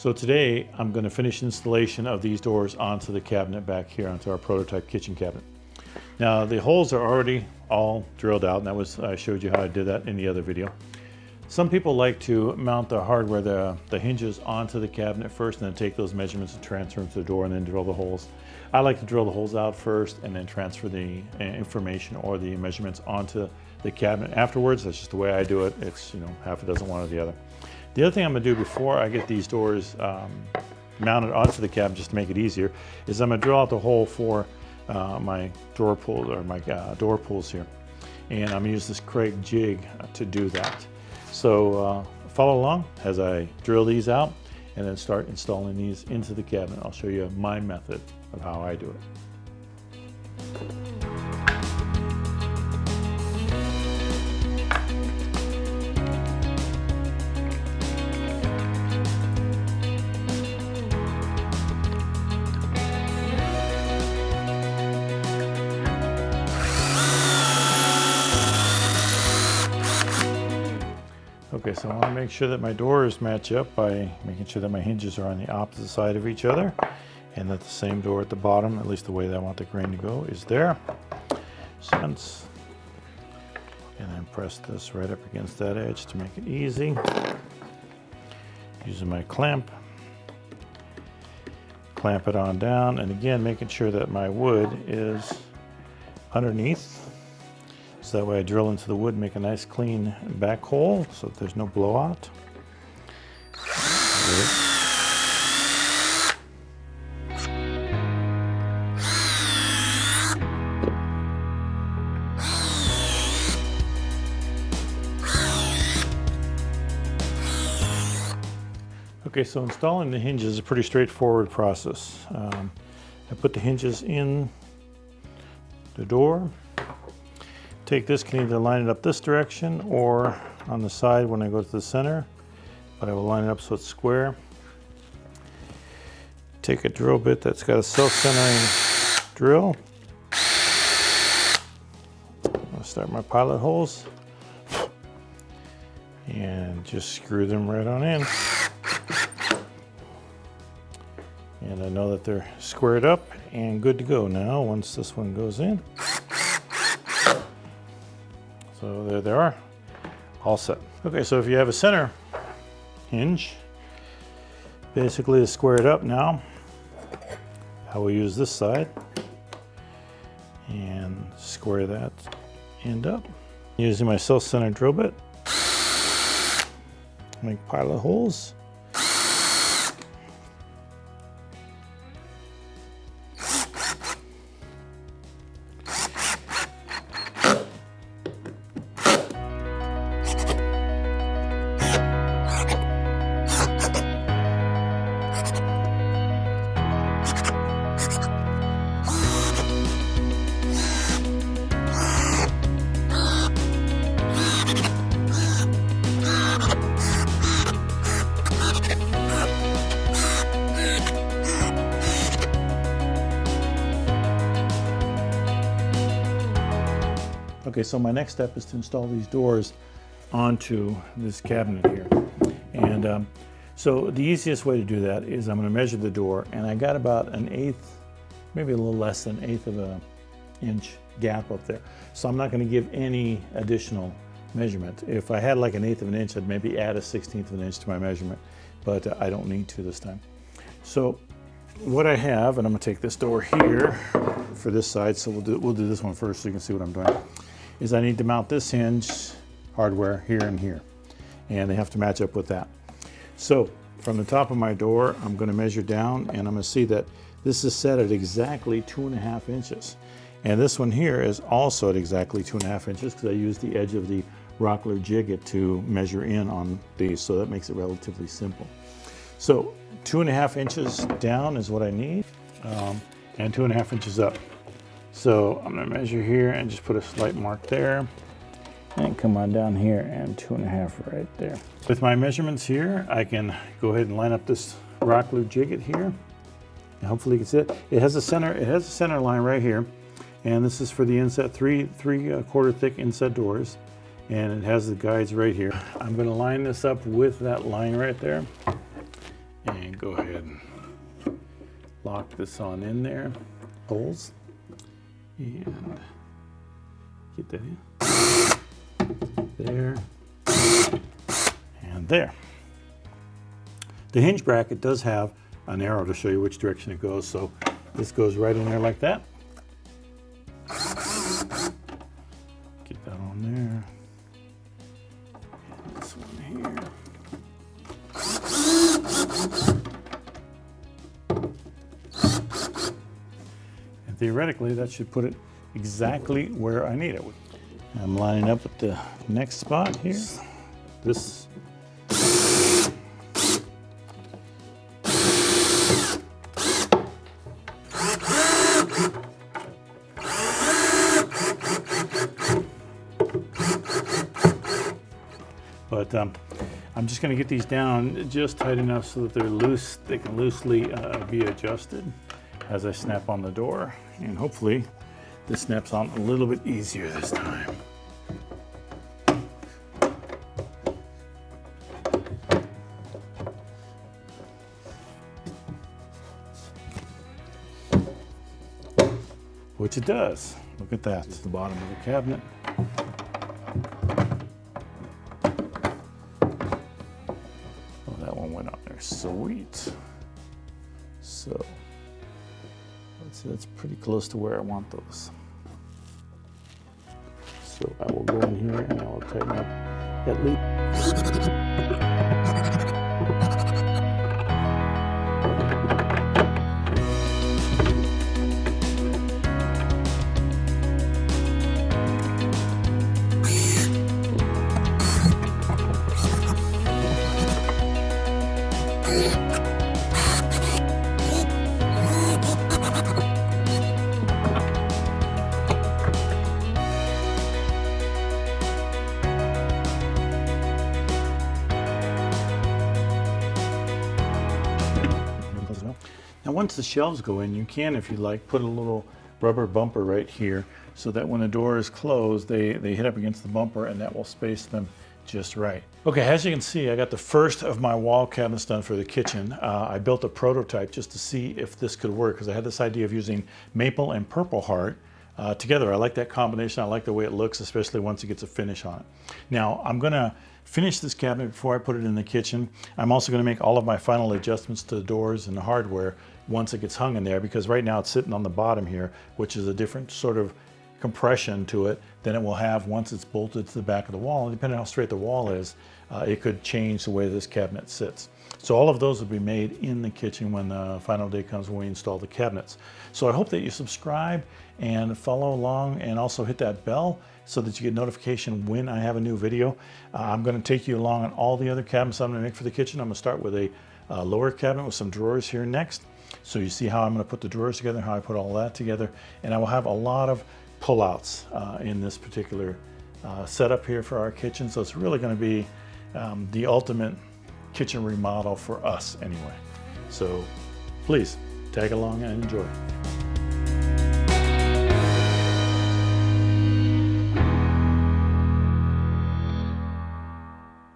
So today I'm going to finish installation of these doors onto the cabinet back here, onto our prototype kitchen cabinet. Now the holes are already all drilled out, and I showed you how I did that in the other video. Some people like to mount the hardware, the hinges onto the cabinet first, and then take those measurements and transfer them to the door and then drill the holes. I like to drill the holes out first and then transfer the information or the measurements onto the cabinet afterwards. That's just the way I do it. It's, half a dozen, one or the other. The other thing I'm gonna do before I get these doors mounted onto the cabinet, just to make it easier, is I'm gonna drill out the hole for my door pull, or my door pulls here. And I'm gonna use this Craig jig to do that. So follow along as I drill these out and then start installing these into the cabinet. I'll show you my method of how I do it. Okay, so I want to make sure that my doors match up by making sure that my hinges are on the opposite side of each other, and that the same door at the bottom, at least the way that I want the grain to go, is there. And then press this right up against that edge to make it easy. Using my clamp it on down, and again making sure that my wood is underneath. So that way I drill into the wood, make a nice clean back hole so that there's no blowout. Okay, so installing the hinges is a pretty straightforward process. I put the hinges in the door. Take this, can either line it up this direction or on the side when I go to the center, but I will line it up so it's square. Take a drill bit that's got a self-centering drill. I'll start my pilot holes and just screw them right on in. And I know that they're squared up and good to go now once this one goes in. So there they are, all set. Okay, so if you have a center hinge, basically to square it up now, I will use this side and square that end up. Using my self-centered drill bit, make pilot holes. Okay, so my next step is to install these doors onto this cabinet here. And so the easiest way to do that is I'm going to measure the door, and I got about 1/8, maybe a little less than 1/8 of an inch gap up there. So I'm not going to give any additional measurement. If I had like 1/8 of an inch, I'd maybe add a 1/16 of an inch to my measurement, but I don't need to this time. So what I have, and I'm going to take this door here for this side, so we'll do this one first so you can see what I'm doing, is I need to mount this hinge hardware here and here, and they have to match up with that. So from the top of my door, I'm going to measure down, and I'm going to see that this is set at exactly 2.5 inches. And this one here is also at exactly 2.5 inches because I used the edge of the Rockler jig to measure in on these, so that makes it relatively simple. So 2.5 inches down is what I need, and 2.5 inches up. So I'm going to measure here and just put a slight mark there, and come on down here and 2.5 right there. With my measurements here, I can go ahead and line up this Rockler jig here, and hopefully you can see it. It has a center line right here, and this is for the inset, three quarter thick inset doors, and it has the guides right here. I'm going to line this up with that line right there, and go ahead and lock this on in there, holes, and get that in. There, and there. The hinge bracket does have an arrow to show you which direction it goes, so this goes right in there like that. Get that on there. And this one here. And theoretically, that should put it exactly where I need it. I'm lining up with the next spot here. This. But I'm just going to get these down just tight enough so that they're loose. They can loosely be adjusted as I snap on the door, and hopefully this snaps on a little bit easier this time. Which it does. Look at that. It's the bottom of the cabinet. Oh, that one went on there. Sweet. So, let's see, that's pretty close to where I want those. So I will go in here and I will tighten up at least. Now once the shelves go in, you can, if you like, put a little rubber bumper right here so that when the door is closed, they hit up against the bumper and that will space them just right. Okay, as you can see, I got the first of my wall cabinets done for the kitchen. I built a prototype just to see if this could work because I had this idea of using maple and purple heart together. I like that combination. I like the way it looks, especially once it gets a finish on it. Now, I'm gonna finish this cabinet before I put it in the kitchen. I'm also gonna make all of my final adjustments to the doors and the hardware once it gets hung in there, because right now it's sitting on the bottom here, which is a different sort of compression to it than it will have once it's bolted to the back of the wall. And depending on how straight the wall is, it could change the way this cabinet sits. So all of those will be made in the kitchen when the final day comes when we install the cabinets. So I hope that you subscribe and follow along, and also hit that bell so that you get notification when I have a new video. I'm going to take you along on all the other cabinets I'm going to make for the kitchen. I'm going to start with a lower cabinet with some drawers here next. So you see how I'm going to put the drawers together, how I put all that together. And I will have a lot of pullouts in this particular setup here for our kitchen. So it's really going to be the ultimate kitchen remodel for us anyway. So please tag along and enjoy.